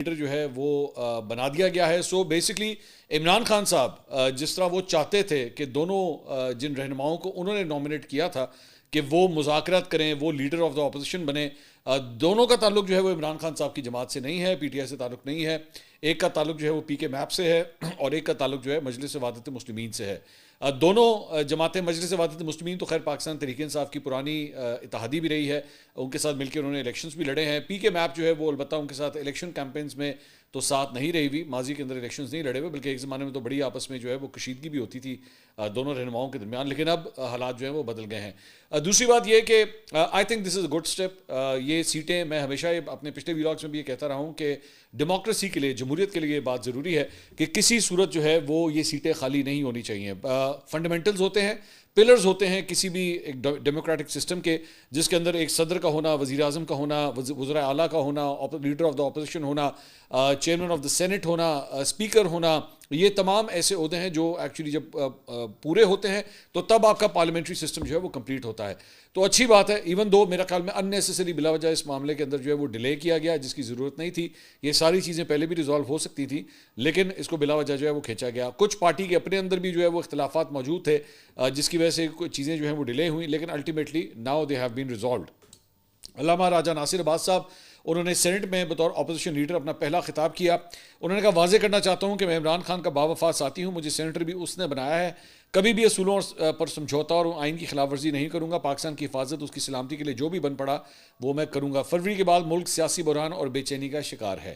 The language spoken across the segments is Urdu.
لیڈر جو ہے وہ بنا دیا گیا ہے. سو بیسکلی عمران خان صاحب جس طرح وہ چاہتے تھے کہ دونوں جن رہنماؤں کو انہوں نے نامنیٹ کیا تھا کہ وہ مذاکرات کریں, وہ لیڈر آف دا اپوزیشن بنے, دونوں کا تعلق جو ہے وہ عمران خان صاحب کی جماعت سے نہیں ہے, پی ٹی آئی سے تعلق نہیں ہے. ایک کا تعلق جو ہے وہ پی کے میپ سے ہے اور ایک کا تعلق جو ہے مجلس وحدت مسلمین سے ہے. دونوں جماعتیں مجلس وحدت مسلمین تو خیر پاکستان تحریک انصاف کی پرانی اتحادی بھی رہی ہے, ان کے ساتھ مل کے انہوں نے الیکشنز بھی لڑے ہیں. پی کے میپ جو ہے وہ البتہ ان کے ساتھ الیکشن کیمپینز میں تو ساتھ نہیں رہی ہوئی, ماضی کے اندر الیکشنز نہیں لڑے ہوئے, بلکہ ایک زمانے میں تو بڑی آپس میں جو ہے وہ کشیدگی بھی ہوتی تھی دونوں رہنماؤں کے درمیان, لیکن اب حالات جو ہیں وہ بدل گئے ہیں. دوسری بات یہ کہ I think this is a good step. یہ سیٹیں میں ہمیشہ اپنے پچھلے ویلاگس میں بھی یہ کہتا رہا ہوں کہ ڈیموکریسی کے لیے, جمہوریت کے لیے یہ بات ضروری ہے کہ کسی صورت جو ہے وہ یہ سیٹیں خالی نہیں ہونی چاہیے. فنڈامنٹلز ہوتے ہیں, پلرز ہوتے ہیں کسی بھی ایک ڈیموکریٹک سسٹم کے, جس کے اندر ایک صدر کا ہونا, وزیر اعظم کا ہونا, وزراء اعلیٰ کا ہونا, لیڈر آف دا اپوزیشن ہونا, چیئرمین آف دا سینٹ ہونا, اسپیکر ہونا. یہ تمام ایسے عہدے ہیں جو ایکچولی جب پورے ہوتے ہیں تو تب آپ کا پارلیمنٹری سسٹم جو ہے وہ کمپلیٹ ہوتا ہے. تو اچھی بات ہے, ایون دو میرا خیال میں ان نیسیسری بلا وجہ اس معاملے کے اندر جو ہے وہ ڈیلے کیا گیا جس کی ضرورت نہیں تھی. یہ ساری چیزیں پہلے بھی ریزالو ہو سکتی تھی, لیکن اس کو بلا وجہ جو ہے وہ کھینچا گیا. کچھ پارٹی کے اپنے اندر بھی جو ہے وہ اختلافات موجود تھے جس کی وجہ سے کچھ چیزیں جو ہیں وہ ڈیلے ہوئیں, لیکن ultimately now they have been resolved. علامہ راجہ ناصر عباس صاحب انہوں نے سینٹ میں بطور اپوزیشن لیڈر اپنا پہلا خطاب کیا. انہوں نے کہا واضح کرنا چاہتا ہوں کہ میں عمران خان کا باوفا ساتھی ہوں, مجھے سینیٹر بھی اس نے بنایا ہے, کبھی بھی اصولوں پر سمجھوتا اور آئین کی خلاف ورزی نہیں کروں گا. پاکستان کی حفاظت, اس کی سلامتی کے لیے جو بھی بن پڑا وہ میں کروں گا. فروری کے بعد ملک سیاسی بحران اور بے چینی کا شکار ہے.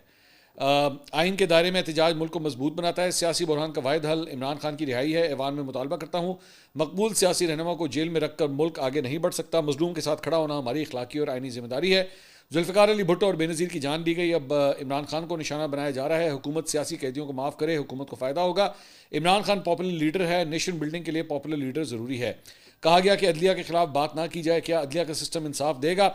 آئین کے دائرے میں احتجاج ملک کو مضبوط بناتا ہے. سیاسی بحران کا واحد حل عمران خان کی رہائی ہے. ایوان میں مطالبہ کرتا ہوں مقبول سیاسی رہنما کو جیل میں رکھ کر ملک آگے نہیں بڑھ سکتا. مظلوم کے ساتھ کھڑا ہونا ہماری اخلاقی اور آئینی ذمہ داری ہے. ذوالفقار علی بھٹو اور بے نظیر کی جان دی گئی, اب عمران خان کو نشانہ بنایا جا رہا ہے. حکومت سیاسی قیدیوں کو معاف کرے, حکومت کو فائدہ ہوگا. عمران خان پاپولر لیڈر ہے, نیشن بلڈنگ کے لیے پاپولر لیڈر ضروری ہے. کہا گیا کہ عدلیہ کے خلاف بات نہ کی جائے, کیا عدلیہ کا سسٹم انصاف دے گا؟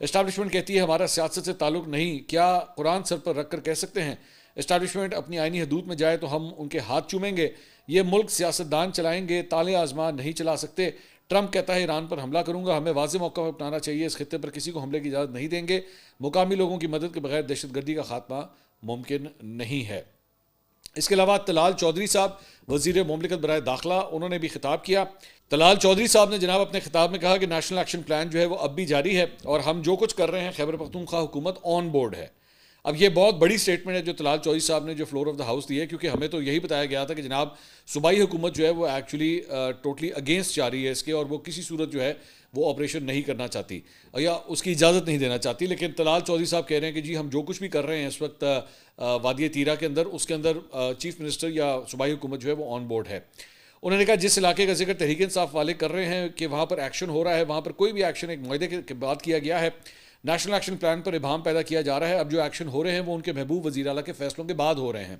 اسٹیبلشمنٹ کہتی ہے ہمارا سیاست سے تعلق نہیں, کیا قرآن سر پر رکھ کر کہہ سکتے ہیں اسٹیبلشمنٹ اپنی آئینی حدود میں جائے تو ہم ان کے ہاتھ چومیں گے؟ یہ ملک سیاستدان چلائیں گے, تالے آزما نہیں چلا سکتے. ٹرمپ کہتا ہے ایران پر حملہ کروں گا, ہمیں واضح موقع اپنانا چاہیے, اس خطے پر کسی کو حملے کی اجازت نہیں دیں گے. مقامی لوگوں کی مدد کے بغیر دہشت گردی کا خاتمہ ممکن نہیں ہے. اس کے علاوہ طلال چودھری صاحب وزیر مملکت برائے داخلہ, انہوں نے بھی خطاب کیا. طلال چودھری صاحب نے جناب اپنے خطاب میں کہا کہ نیشنل ایکشن پلان جو ہے وہ اب بھی جاری ہے اور ہم جو کچھ کر رہے ہیں خیبر پختونخوا حکومت آن بورڈ ہے. اب یہ بہت بڑی سٹیٹمنٹ ہے جو طلال چودھری صاحب نے جو فلور آف دا ہاؤس دی ہے, کیونکہ ہمیں تو یہی بتایا گیا تھا کہ جناب صوبائی حکومت جو ہے وہ ایکچولی ٹوٹلی اگینسٹ جا رہی ہے اس کے, اور وہ کسی صورت جو ہے وہ آپریشن نہیں کرنا چاہتی یا اس کی اجازت نہیں دینا چاہتی. لیکن طلال چودھری صاحب کہہ رہے ہیں کہ جی ہم جو کچھ بھی کر رہے ہیں اس وقت وادی تیرا کے اندر, اس کے اندر چیف منسٹر یا صوبائی حکومت جو ہے وہ آن بورڈ ہے. انہوں نے کہا جس علاقے کا ذکر تحریک انصاف والے کر رہے ہیں کہ وہاں پر ایکشن ہو رہا ہے, وہاں پر کوئی بھی ایکشن ایک معاہدے کے بعد کیا گیا ہے. نیشنل ایکشن پلان پر ابہام پیدا کیا جا رہا ہے. اب جو ایکشن ہو رہے ہیں وہ ان کے محبوب وزیر اعلیٰ کے فیصلوں کے بعد ہو رہے ہیں.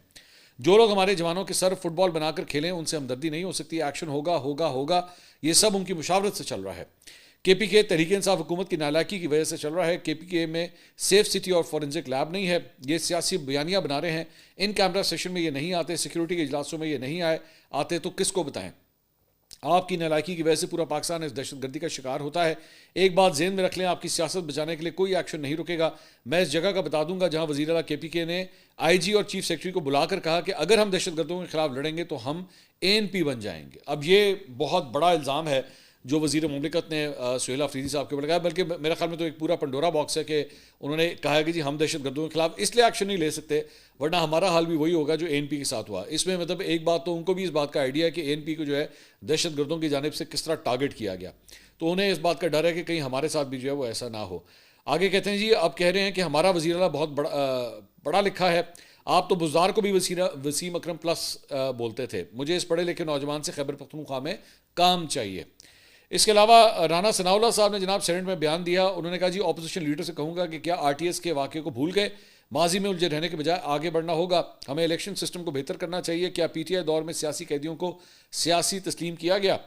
جو لوگ ہمارے جوانوں کے سر فٹ بال بنا کر کھیلیں ان سے ہمدردی نہیں ہو سکتی. ایکشن ہوگا ہوگا ہوگا, یہ سب ان کی مشاورت سے چل رہا ہے. کے پی کے تحریک انصاف حکومت کی نالائکی کی وجہ سے چل رہا ہے. کے پی کے میں سیف سٹی اور فورنزک لیب نہیں ہے. یہ سیاسی بیانیاں بنا رہے ہیں. ان کیمرہ سیشن میں یہ نہیں آتے, سیکیورٹی کے اجلاسوں میں یہ نہیں آتے تو کس کو بتائیں؟ آپ کی نالائکی کی وجہ سے پورا پاکستان اس دہشت گردی کا شکار ہوتا ہے. ایک بات ذہن میں رکھ لیں, آپ کی سیاست بچانے کے لیے کوئی ایکشن نہیں رکے گا. میں اس جگہ کا بتا دوں گا جہاں وزیر اعلیٰ کے پی کے نے آئی جی اور چیف سیکرٹری کو بلا کر کہا کہ اگر ہم دہشت گردوں کے خلاف لڑیں گے تو ہم اے این پی بن جائیں گے. اب یہ بہت بڑا الزام ہے جو وزیر مملکت نے سہیل آفریدی صاحب کے اوپر لگایا, بلکہ میرے خیال میں تو ایک پورا پنڈورا باکس ہے کہ انہوں نے کہا ہے کہ جی ہم دہشت گردوں کے خلاف اس لیے ایکشن نہیں لے سکتے ورنہ ہمارا حال بھی وہی ہوگا جو اے این پی کے ساتھ ہوا. اس میں مطلب ایک بات تو ان کو بھی اس بات کا آئیڈیا ہے کہ اے این پی کو جو ہے دہشت گردوں کی جانب سے کس طرح ٹارگٹ کیا گیا, تو انہیں اس بات کا ڈر ہے کہ کہیں ہمارے ساتھ بھی جو ہے وہ ایسا نہ ہو. آگے کہتے ہیں جی اب کہہ رہے ہیں کہ ہمارا وزیر اعلیٰ بہت پڑھا لکھا ہے, آپ تو بزدار کو بھی وسیم اکرم پلس بولتے تھے. مجھے اس پڑھے لکھے نوجوان سے خیبر پختونخوا میں کام چاہیے. اس کے علاوہ رانا ثناء اللہ صاحب نے جناب سینٹ میں بیان دیا. انہوں نے کہا جی اپوزیشن لیڈر سے کہوں گا کہ کیا آر ٹی ایس کے واقعے کو بھول گئے, ماضی میں الجھے رہنے کے بجائے آگے بڑھنا ہوگا. ہمیں الیکشن سسٹم کو بہتر کرنا چاہیے. کیا پی ٹی آئی دور میں سیاسی قیدیوں کو سیاسی تسلیم کیا گیا؟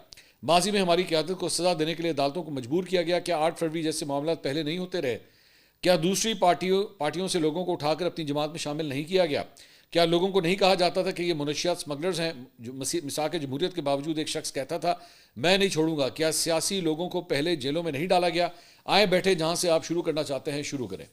ماضی میں ہماری قیادت کو سزا دینے کے لیے عدالتوں کو مجبور کیا گیا. کیا 8 فروری جیسے معاملات پہلے نہیں ہوتے رہے؟ کیا دوسری پارٹیوں سے لوگوں کو اٹھا کر اپنی جماعت میں شامل نہیں کیا گیا؟ کیا لوگوں کو نہیں کہا جاتا تھا کہ یہ منشیات سمگلرز ہیں؟ جو مساق جمہوریت کے باوجود ایک شخص کہتا تھا میں نہیں چھوڑوں گا. کیا سیاسی لوگوں کو پہلے جیلوں میں نہیں ڈالا گیا؟ آئیں بیٹھے جہاں سے آپ شروع کرنا چاہتے ہیں شروع کریں.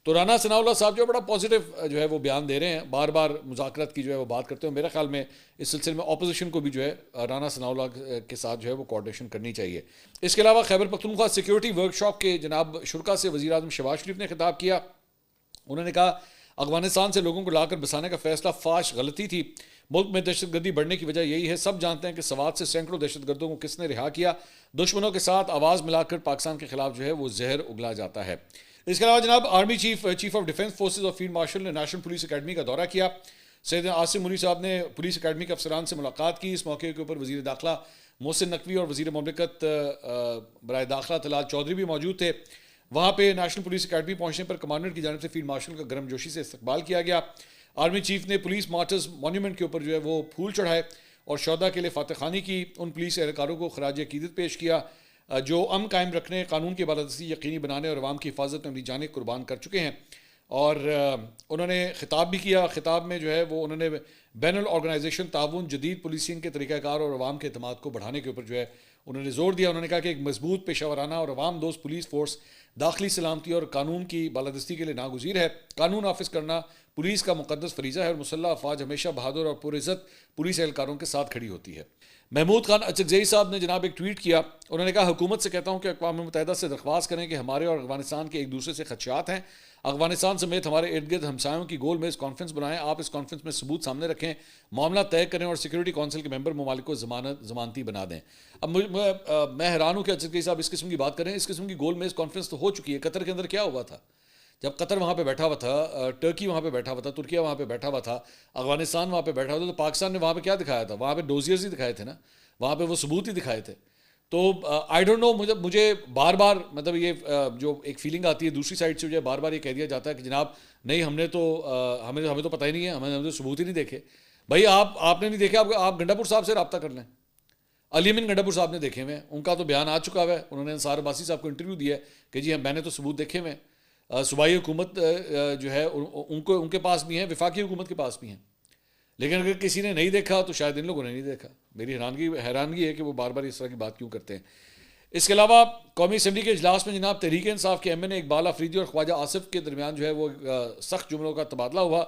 تو رانا ثناء اللہ صاحب جو بڑا پازیٹیو جو ہے وہ بیان دے رہے ہیں، بار بار مذاکرات کی جو ہے وہ بات کرتے ہیں. میرے خیال میں اس سلسلے میں اپوزیشن کو بھی جو ہے رانا ثناء اللہ کے ساتھ جو ہے وہ کوآرڈینیشن کرنی چاہیے. اس کے علاوہ Khyber Pakhtunkhwa security work shop کے جناب شرکا سے وزیر اعظم شہباز شریف نے خطاب کیا. انہوں نے کہا افغانستان سے لوگوں کو لا کر بسانے کا فیصلہ فاش غلطی تھی. ملک میں دہشت گردی بڑھنے کی وجہ یہی ہے. سب جانتے ہیں کہ سوات سے سینکڑوں دہشت گردوں کو کس نے رہا کیا. دشمنوں کے ساتھ آواز ملا کر پاکستان کے خلاف جو ہے وہ زہر اگلا جاتا ہے. اس کے علاوہ جناب army chief of defence forces اور فیلڈ مارشل نے نیشنل پولیس اکیڈمی کا دورہ کیا. سید عاصم منی صاحب نے پولیس اکیڈمی کے افسران سے ملاقات کی. اس موقع کے اوپر وزیر داخلہ محسن نقوی اور وزیر مملکت برائے داخلہ طلال چودھری بھی موجود تھے. وہاں پہ نیشنل پولیس اکیڈمی پہنچنے پر کمانڈر کی جانب سے فیلڈ مارشل کا گرم جوشی سے استقبال کیا گیا. آرمی چیف نے پولیس مارٹرز مونیومنٹ کے اوپر جو ہے وہ پھول چڑھائے اور شہداء کے لیے فاتح خوانی کی. ان پولیس اہلکاروں کو خراج عقیدت پیش کیا جو امن قائم رکھنے، قانون کی بالادستی یقینی بنانے اور عوام کی حفاظت میں اپنی جانیں قربان کر چکے ہیں. اور انہوں نے خطاب بھی کیا. خطاب میں جو ہے وہ انہوں نے بین الارگنائزیشن تعاون، جدید پولیسنگ کے طریقہ کار اور عوام کے اعتماد کو بڑھانے کے اوپر جو ہے انہوں نے زور دیا. انہوں نے کہا کہ ایک مضبوط پیشہ ورانہ اور عوام دوست پولیس فورس داخلی سلامتی اور قانون کی بالادستی کے لیے ناگزیر ہے. قانون نافذ کرنا پولیس کا مقدس فریضہ ہے اور مسلح افواج ہمیشہ بہادر اور پرعزت پولیس اہلکاروں کے ساتھ کھڑی ہوتی ہے. محمود خان اچکزئی صاحب نے جناب ایک ٹویٹ کیا. انہوں نے کہا حکومت سے کہتا ہوں کہ اقوام متحدہ سے درخواست کریں کہ ہمارے اور افغانستان کے ایک دوسرے سے خدشات ہیں. افغانستان سمیت ہمارے ارد گرد ہمسایوں کی گول میز کانفرنس بنائیں. آپ اس کانفرنس میں ثبوت سامنے رکھیں، معاملہ طے کریں اور سیکورٹی کونسل کے ممبر ممالک کو ضمانتی بنا دیں. اب میں حیران ہوں کہ اچکزئی صاحب اس قسم کی بات کریں. اس قسم کی گول میز کانفرنس تو ہو چکی ہے. قطر کے اندر کیا ہوا تھا؟ جب قطر وہاں پہ بیٹھا ہوا تھا، ٹرکی وہاں پہ بیٹھا ہوا تھا، ترکیہ وہاں پہ بیٹھا ہوا تھا، افغانستان وہاں پہ بیٹھا ہوا تھا، تو پاکستان نے وہاں پہ کیا دکھایا تھا؟ وہاں پہ ڈوزیئرز ہی دکھائے تھے نا، وہاں پہ وہ ثبوت ہی دکھائے تھے. تو آئی ڈونٹ نو، مجھے بار بار مطلب یہ جو ایک فیلنگ آتی ہے دوسری سائڈ سے، جو بار بار یہ کہہ دیا جاتا ہے کہ جناب نہیں ہمیں تو پتہ ہی نہیں ہے، ہمیں تو ثبوت ہی نہیں دیکھے. بھائی آپ نے نہیں دیکھے، آپ گنڈا پور صاحب سے رابطہ کر لیں. علی امین گنڈا پور صاحب نے دیکھے ہوئے، ان کا تو بیان آ چکا ہوا ہے. انہوں نے انصار عباسی صاحب کو انٹرویو دیا ہے کہ جی میں نے تو ثبوت دیکھے ہوئے. صوبائی حکومت جو ہے ان کے پاس بھی ہیں، وفاقی حکومت کے پاس بھی ہیں. لیکن اگر کسی نے نہیں دیکھا تو شاید ان لوگوں نے نہیں دیکھا. میری حیرانگی ہے کہ وہ بار بار اس طرح کی بات کیوں کرتے ہیں. اس کے علاوہ قومی اسمبلی کے اجلاس میں جناب تحریک انصاف کے ایم این اے اقبال آفریدی اور خواجہ آصف کے درمیان جو ہے وہ سخت جملوں کا تبادلہ ہوا.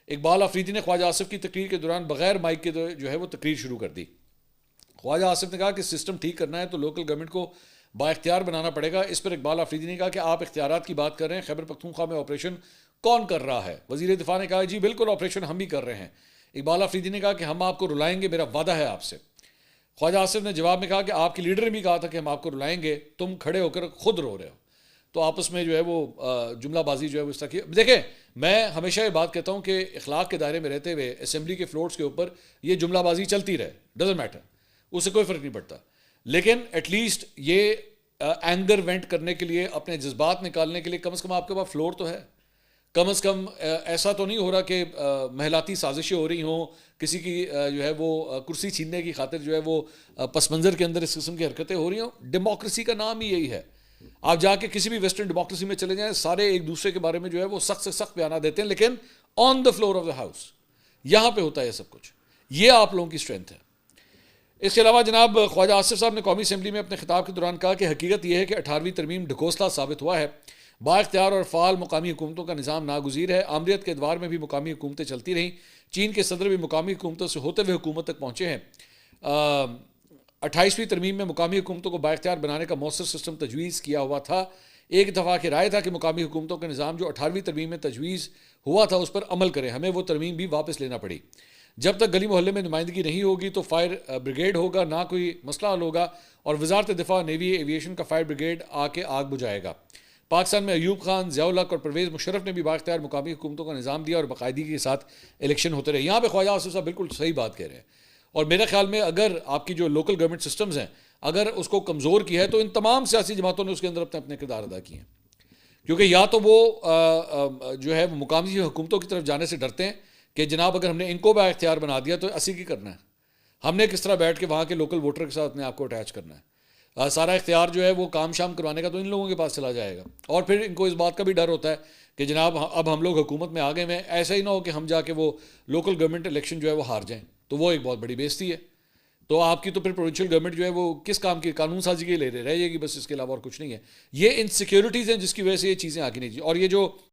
اقبال آفریدی نے خواجہ آصف کی تقریر کے دوران بغیر مائک کے جو ہے وہ تقریر شروع کر دی. خواجہ آصف نے کہا کہ سسٹم ٹھیک کرنا ہے تو لوکل گورنمنٹ کو با اختیار بنانا پڑے گا. اس پر اقبال آفریدی نے کہا کہ آپ اختیارات کی بات کر رہے ہیں، خیبر پختونخوا میں آپریشن کون کر رہا ہے؟ وزیر دفاع نے کہا جی بالکل آپریشن ہم ہی کر رہے ہیں. اقبال آفریدی نے کہا کہ ہم آپ کو رلائیں گے، میرا وعدہ ہے آپ سے. خواجہ آصف نے جواب میں کہا کہ آپ کے لیڈر نے بھی کہا تھا کہ ہم آپ کو رلائیں گے، تم کھڑے ہو کر خود رو رہے ہو. تو آپس میں جو ہے وہ جملہ بازی جو ہے وہ اس طرح کی. دیکھیں میں ہمیشہ یہ بات کہتا ہوں کہ اخلاق کے دائرے میں رہتے ہوئے اسمبلی کے فلورس کے اوپر یہ جملہ بازی چلتی رہے، ڈزنٹ میٹر، اس سے کوئی فرق نہیں پڑتا. لیکن ایٹ لیسٹ یہ اینگر وینٹ کرنے کے لیے، اپنے جذبات نکالنے کے لیے کم از کم آپ کے پاس فلور تو ہے. کم از کم ایسا تو نہیں ہو رہا کہ محلاتی سازشیں ہو رہی ہوں، کسی کی جو ہے وہ کرسی چھیننے کی خاطر جو ہے وہ پس منظر کے اندر اس قسم کی حرکتیں ہو رہی ہوں. ڈیموکریسی کا نام ہی یہی ہے. آپ جا کے کسی بھی ویسٹرن ڈیموکریسی میں چلے جائیں، سارے ایک دوسرے کے بارے میں جو ہے وہ سخت سے سخت بیانات دیتے ہیں، لیکن on the floor of the house یہاں پہ ہوتا ہے سب کچھ. یہ آپ لوگوں کی اسٹرینتھ ہے. اس کے علاوہ جناب خواجہ آصف صاحب نے قومی اسمبلی میں اپنے خطاب کے دوران کہا کہ حقیقت یہ ہے کہ 18ویں ترمیم ڈھکوسلا ثابت ہوا ہے. با اختیار اور فعال مقامی حکومتوں کا نظام ناگزیر ہے. آمریت کے ادوار میں بھی مقامی حکومتیں چلتی رہیں. چین کے صدر بھی مقامی حکومتوں سے ہوتے ہوئے حکومت تک پہنچے ہیں. 28ویں ترمیم میں مقامی حکومتوں کو با اختیار بنانے کا مؤثر سسٹم تجویز کیا ہوا تھا. ایک اتفاق رائے تھا کہ مقامی حکومتوں کا نظام جو 18ویں ترمیم میں تجویز ہوا تھا اس پر عمل کریں. ہمیں وہ ترمیم بھی واپس لینا پڑی. جب تک گلی محلے میں نمائندگی نہیں ہوگی تو فائر بریگیڈ ہوگا، نہ کوئی مسئلہ حل ہوگا، اور وزارت دفاع نیوی ایویشن کا فائر بریگیڈ آ کے آگ بجھائے گا. پاکستان میں ایوب خان، ضیاء الحق اور پرویز مشرف نے بھی بااختیار مقامی حکومتوں کا نظام دیا اور باقاعدگی کے ساتھ الیکشن ہوتے رہے. یہاں پہ خواجہ آصف صاحب بالکل صحیح بات کہہ رہے ہیں. اور میرے خیال میں اگر آپ کی جو لوکل گورنمنٹ سسٹمز ہیں اگر اس کو کمزور کیا ہے تو ان تمام سیاسی جماعتوں نے اس کے اندر اپنے اپنے کردار ادا کیے ہیں. کیونکہ یا تو وہ جو ہے مقامی حکومتوں کی طرف جانے سے ڈرتے ہیں کہ جناب اگر ہم نے ان کو با اختیار بنا دیا تو اسی کی کرنا ہے، ہم نے کس طرح بیٹھ کے وہاں کے لوکل ووٹر کے ساتھ اپنے آپ کو اٹیچ کرنا ہے. سارا اختیار جو ہے وہ کام شام کروانے کا تو ان لوگوں کے پاس چلا جائے گا. اور پھر ان کو اس بات کا بھی ڈر ہوتا ہے کہ جناب اب ہم لوگ حکومت میں آ گئے ہیں، ایسا ہی نہ ہو کہ ہم جا کے وہ لوکل گورنمنٹ الیکشن جو ہے وہ ہار جائیں، تو وہ ایک بہت بڑی بےزتی ہے. تو آپ کی تو پھر پروونشل گورنمنٹ جو ہے وہ کس کام کی، قانون سازی کے لے رہے گی بس، اس کے علاوہ اور کچھ نہیں ہے. یہ انسیکیورٹیز ہیں جس کی وجہ سے یہ چیزیں آگے نہیں جی. اور یہ جو